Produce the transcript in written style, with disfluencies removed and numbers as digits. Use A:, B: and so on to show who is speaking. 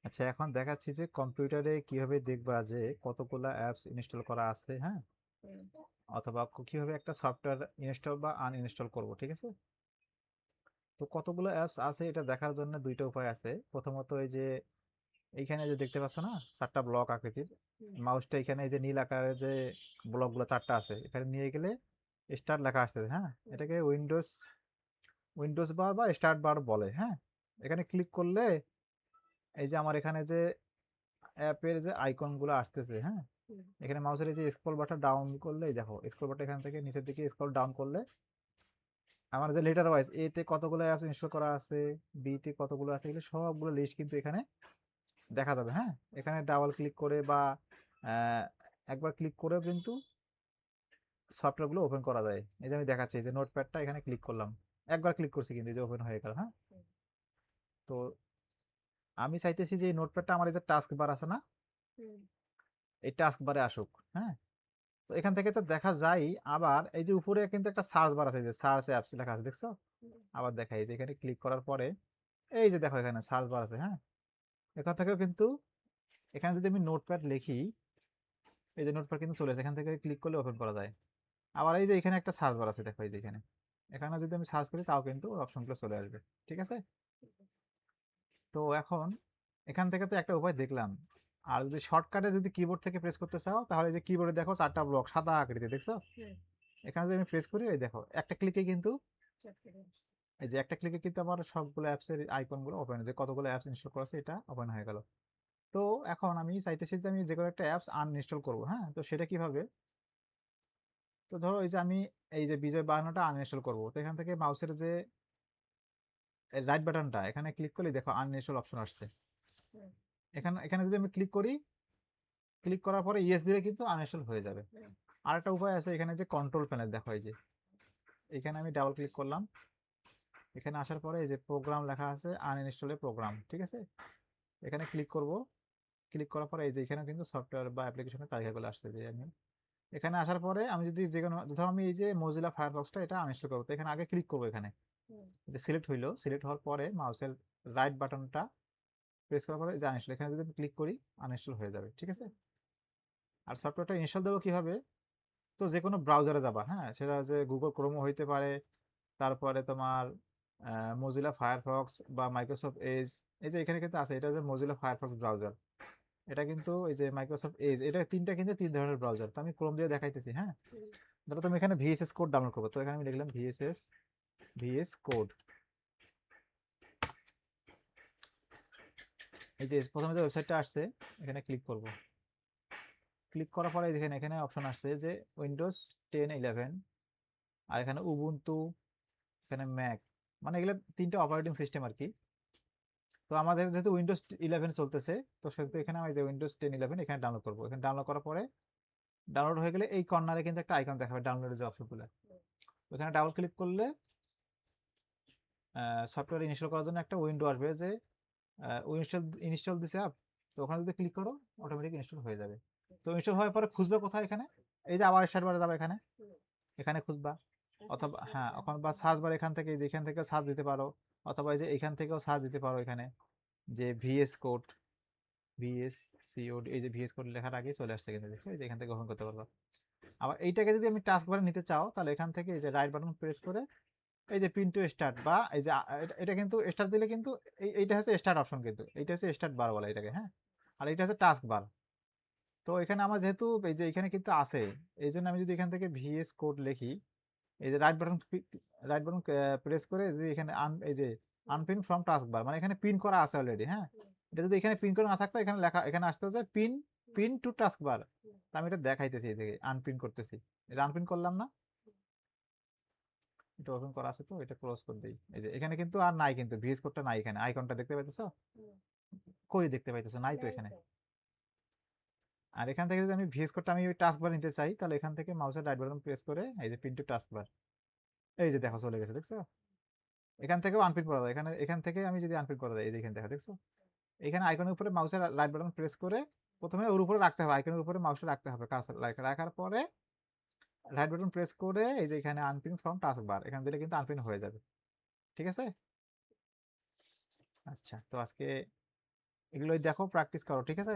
A: আচ্ছা, এখন দেখাচ্ছি যে কম্পিউটারে কিভাবে দেখবা যে কতগুলা অ্যাপস ইনস্টল করা আছে, হ্যাঁ,
B: হুম,
A: অথবা কিভাবে একটা সফটওয়্যার ইনস্টল বা আনইনস্টল করব, ঠিক আছে? তো কতগুলো অ্যাপস আছে এটা দেখার জন্য দুইটা উপায় আছে। প্রথমত এই যে এইখানে যে দেখতে পাচ্ছ না, চারটা ব্লক আকৃতির
B: হুম,
A: মাউসটা, এখানে এই যে নীল আকারের যে ব্লকগুলো চারটা আছে এখানে নিয়ে গেলে স্টার্ট লেখা আসতেছে, হ্যাঁ,
B: হুম,
A: এটাকে উইন্ডোজ উইন্ডোজ বার বা স্টার্ট বার বলে, হ্যাঁ। এখানে ক্লিক করলে এই যে আমার এখানে যে অ্যাপের যে আইকনগুলো আসতেছে, হ্যাঁ,
B: হুম,
A: এখানে মাউসের এই যে স্ক্রল বাটন ডাউন করলেই দেখো, স্ক্রল বাটন এখান থেকে নিচের দিকে স্ক্রল ডাউন করলে আমার যে লেটার ওয়াইজ এ তে কতগুলো অ্যাপস ইনস্টল করা আছে, বি তে কতগুলো আছে, এগুলো সবগুলো লিস্ট কিন্তু এখানে দেখা যাবে, হ্যাঁ। এখানে ডাবল ক্লিক করে বা আহ, একবার ক্লিক করেও কিন্তু সফটওয়্যারগুলো ওপেন করা যায়। এই যে আমি দেখাচ্ছি, এই যে নোটপ্যাডটা এখানে ক্লিক করলাম, একবার ক্লিক করছি কিন্তু এই যে ওপেন হয়ে গেল, হ্যাঁ।
B: হুম,
A: তো আমি চাইতেছি যে এই নোটপ্যাডটা আমার এই যে টাস্ক বার আছে না,
B: হুম,
A: এই টাস্ক বারে আসুক, হ্যাঁ। তো এখান থেকে তো দেখা যায়। আবার এই যে উপরে কিন্তু একটা সার্চ বার আছে, এই যে সার্চ অ্যাপস লেখা আছে, দেখছো?
B: হুম,
A: আবার দেখাই, যে এখানে ক্লিক করার পরে এই যে দেখো এখানে সার্চ বার আছে, হ্যাঁ। এখান থেকেও কিন্তু, এখানে যদি আমি নোটপ্যাড লিখি, এই যে নোটপ্যাড কিন্তু চলে আসে, এখান থেকে ক্লিক করলে ওপেন করা যায়। আবার এই যে এখানে একটা সার্চ বার আছে, দেখো এই যে এখানে, এখানে যদি আমি সার্চ করি তাও কিন্তু অপশনগুলো চলে আসবে, ঠিক আছে?
B: ঠিক আছে।
A: তো এখন এখান থেকে তো একটা উপায় দেখলাম। আর যদি শর্টকাটে যদি কিবোর্ড থেকে প্রেস করতে চাও, তাহলে এই যে কিবোর্ডে দেখো চারটা ব্লক সাদা আকৃতি, দেখছো?
B: হুম,
A: এখানে যদি আমি প্রেস করি, এই দেখো একটা ক্লিকে কিন্তু,
B: চট করে আসছে।
A: এই যে একটা ক্লিকে কিন্তু আমার সবগুলো অ্যাপসের আইকনগুলো ওপেন, যে কতগুলো অ্যাপস ইনস্টল করা আছে এটা ওপেন হয়ে গেল। তো এখন আমি চাইতেছি যে আমি যে কোনো একটা অ্যাপস আনইনস্টল করবো, হ্যাঁ। তো সেটা কিভাবে? তো ধরো এই যে আমি এই যে বিজয় বানানোটা আনইনস্টল করবো, তো এখান থেকে মাউসের যে রাইট বাটনটা এখানে ক্লিক করলে দেখো আনইনস্টল অপশন আসছে।
B: হুম,
A: এখানে এখানে যদি আমি ক্লিক করি, ক্লিক করার পরে ইয়েস দিলে কিন্তু আনইনস্টল হয়ে যাবে।
B: হুম,
A: আরেকটা উপায় আছে, এখানে যে কন্ট্রোল প্যানেল দেখো, এই যে এখানে আমি ডাবল ক্লিক করলাম, এখানে আসার পরে এই যে প্রোগ্রাম লেখা আছে, আনইনস্টলের প্রোগ্রাম, ঠিক আছে? এখানে ক্লিক করব, ক্লিক করার পরে এই যে এখানে কিন্তু সফটওয়্যার বা অ্যাপ্লিকেশনের তালিকাগুলো আসছে, যে আমি এখানে আসার পরে আমি যদি যে কোনো, ধরো আমি এই যে মজিলা ফায়ারফক্সটা এটা আনইনস্টল করবো, তো এখানে আগে ক্লিক করবো, এখানে
B: হুম,
A: যে সিলেক্ট হইলো, সিলেক্ট হওয়ার পরে মাউসের রাইট বাটনটা প্রেস করার পরে যে আনইনস্টল, এখানে যদি আমি ক্লিক করি আনইনস্টল হয়ে যাবে, ঠিক আছে?
B: হুম,
A: আর সফটওয়্যারটা ইনস্টল দেবো কিভাবে? তো যে কোনো ব্রাউজারে যাবা, হ্যাঁ, সেটা যে গুগল ক্রোমও হইতে পারে, তারপরে তোমার মজিলা ফায়ারফক্স বা মাইক্রোসফট এজ। এই যে এখানে কিন্তু আছে, এটা যে মজিলা ফায়ারফক্স ব্রাউজার, এটা কিন্তু এই যে মাইক্রোসফট এজ, এটা তিনটা কিন্তু তিন ধরনের ব্রাউজার। তো আমি ক্রোম দিয়ে দেখাইতেছি, হ্যাঁ।
B: হুম,
A: ধরো তুমি এখানে ভিএসএস কোড ডাউনলোড করবো, তো এখানে আমি লিখলাম ভিএস কোড। এই যে প্রথমে যে ওয়েবসাইটটা আসছে, এখানে ক্লিক করব। ক্লিক করার পরে দেখেন এখানে অপশন আসছে যে উইন্ডোজ 10 11, আর এখানে উবুন্টু, এখানে ম্যাক, মানে এগুলো তিনটা অপারেটিং সিস্টেম আর কি। তো আমাদের যেহেতু উইন্ডোজ 11 চলতেছে, তো সেহেতু
B: হুম,
A: এখানে আমি যে উইন্ডোজ 10 11 এখানে ডাউনলোড করবো। এখানে ডাউনলোড করার পরে, ডাউনলোড হয়ে গেলে এই কর্নারে কিন্তু একটা আইকন দেখাবে ডাউনলোডের যে অপশনগুলো,
B: হুম,
A: ওখানে ডাবল ক্লিক করলে সফটওয়্যার ইনস্টল করার জন্য একটা উইন্ডো আসবে, যে ইনস্টল ইনস্টল দিছে অ্যাপ। তো ওখানে যদি ক্লিক করো অটোমেটিক ইনস্টল হয়ে যাবে। তো ইনস্টল হওয়ার পরে খুঁজবে কোথায়, এখানে এই যে আবার স্টার্ট বারে যাবে, এখানে
B: হুম,
A: এখানে খুঁজবা।
B: আর সার্চ
A: অথবা
B: বারে
A: হ্যাঁ,
B: সার্চ
A: ওখানে বা
B: দিতে
A: সার্চ
B: হবে।
A: বার এখান থেকে, যে এখান থেকেও সার্চ দিতে পারো, অথবা এই যে এখান থেকেও সার্চ দিতে পারো, এখানে যে ভিএস কোড, ভিএস সিওড, এই যে ভিএস কোড লেখার আগেই চলে আসছে কিন্তু, দেখছো? এই যে এখান থেকে ওপেন করতে পারবা। আবার এইটাকে যদি আমি টাস্ক বারে নিতে চাও, তাহলে এখান থেকে এই যে রাইট বাটন প্রেস করে এই যে পিন টু স্টার্ট, বা এই যে এটা কিন্তু স্টার্ট দিলে কিন্তু এইটা হচ্ছে স্টার্ট অপশন, কিন্তু এইটা হচ্ছে স্টার্ট বার বলা এটাকে, হ্যাঁ। আর এটা হচ্ছে টাস্ক বার। তো এখানে আমার যেহেতু এই যে এখানে কিন্তু আছে, এই জন্য আমি যদি এখান থেকে ভিএস কোড লিখি, এই যে রাইট বাটন প্রেস করে যদি এখানে এই যে
B: হুম,
A: আনপিন ফ্রম টাস্ক বার, মানে এখানে পিন করা আছে অলরেডি, হ্যাঁ।
B: হুম,
A: এটা যদি এখানে পিন করা না থাকতো, এখানে লেখা, এখানে আসতে হচ্ছে pin,
B: hmm,
A: pin to task বার।
B: হুম,
A: আমি এটা দেখাইতেছি, এই থেকে আনপিন করতেছি, এটা আনপিন করলাম না, এটা ওপেন করা আছে, তো এটা ক্লোজ করে দিই। এই যে এখানে কিন্তু আর নাই, কিন্তু ভিএস কোডটা নাই, এখানে আইকনটা দেখতে পাইতেছো?
B: হুম,
A: কই দেখতে পাইতেছো? নাই তো
B: নাই
A: এখানে।
B: তো।
A: আর এখান থেকে যদি আমি ভিএস কোডটা আমি ওই টাস্ক বার নিতে চাই, তাহলে এখান থেকে মাউসের রাইট বাটন প্রেস করে এই যে পিন টু টাস্ক বার, এই যে দেখো চলে গেছে, দেখছো? এখান থেকেও আনপিন করা যায়, এখানে এখান থেকে আমি যদি আনপিন করা যায়, এই যে এখানে দেখো, দেখছো? এখানে আইকনের উপরে মাউসের রাইট বাটন প্রেস করে প্রথমে ওর উপরে রাখতে হবে, আইকনের উপরে মাউসটা রাখতে হবে, কার্সর রাখার পরে রাইট বাটন প্রেস করে এই যে এখানে আনপিন ফ্রম টাস্ক বার, এখানে দিলে কিন্তু আনপিন হয়ে যাবে, ঠিক আছে? আচ্ছা, তো আজকে এগুলোই দেখো, প্র্যাকটিস করো, ঠিক আছে?